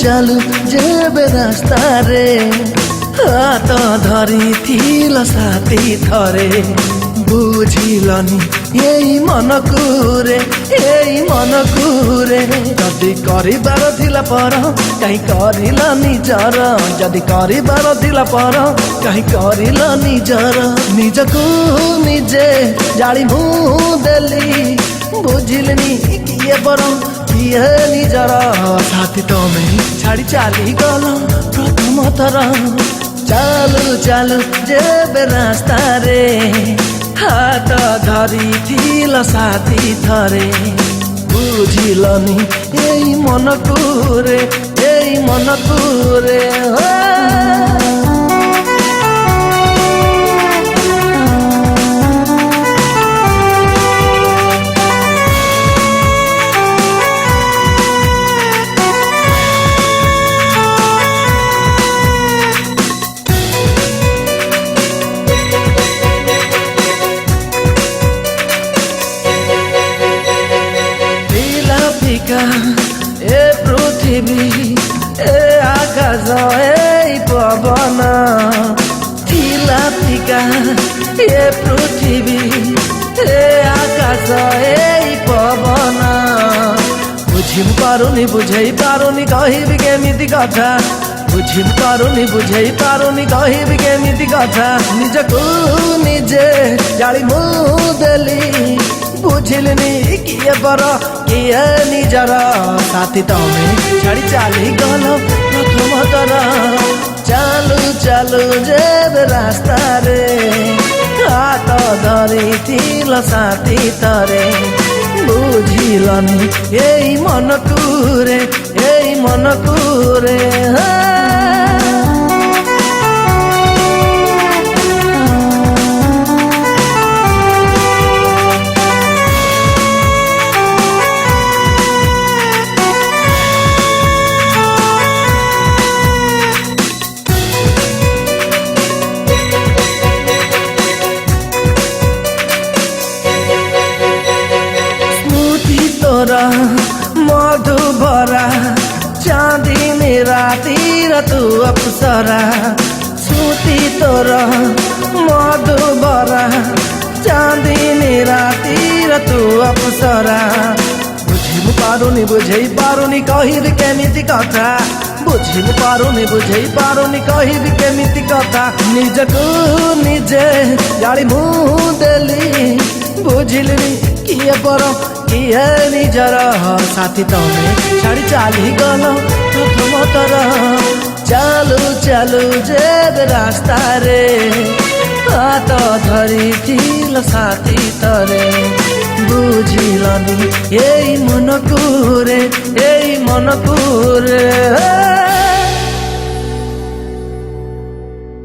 ଚାଲୁ ଯେବେ ରାସ୍ତାରେ ହାତ ଧରିଥିଲ ସାଥୀ ଥରେ ବୁଝିଲନି ଏଇ ମନକୁ ରେ ଯଦି କରିବାର ଥିଲା ପର କାହିଁ କରିଲ ନିଜର ଯଦି କରିବାର ଥିଲା ପର କାହିଁ କରିଲ ନିଜର ନିଜକୁ ନିଜେ ଜାଳି ମୁଁ ଦେଲି ବୁଝିଲିନି କିଏ ପର କିଏ ନିଜର ସାଥୀ ତମେ ଛାଡ଼ି ଚାଲିଗଲ ପ୍ରଥମ ଥର ଚାଲୁ ଚାଲୁ ଯେବେ ରାସ୍ତାରେ ହାତ ଧରିଥିଲ ସାଥୀ ଥରେ ବୁଝିଲନି ଏଇ ମନକୁ ରେ ए पृथ्वी ए आकाश ए पवन थिला फिका ए पृथ्वी ए आकाश ए पवन बुझी पारुनी बुझेई पारुनी कहबी केमिति कथा बुझी पारुनी बुझेई पारुनी कहबी केमिति कथा निजको निजे जाली मु देली बुझिलिनी किए बर किए निजर साथी तमे छाड़ी चाली गल प्रथम तर चालू चालू जेब रास्ता रे हाथ धरिथिल साथी तरे बुझिलनी एई मनकू रे मधुभरा चांदनी रातिर तू अप्सरा सूती तोर मधुभरा चांदनी रातिर तू अप्सरा बुझी पारुनी बुझेई पारुनी कहबी केमिति कथा बुझी पारुनी बुझेई पारुनी कहबी केमिति कथा निजको निजे जाली मु देली बुझिलिनी किए पर किए निजर साथी तमे छाड़ी चाली गल प्रथम तर चालू चालू जेब रास्ता रे हाथ धरिथिल साथी तरे बुझिलनी एई मनकू रे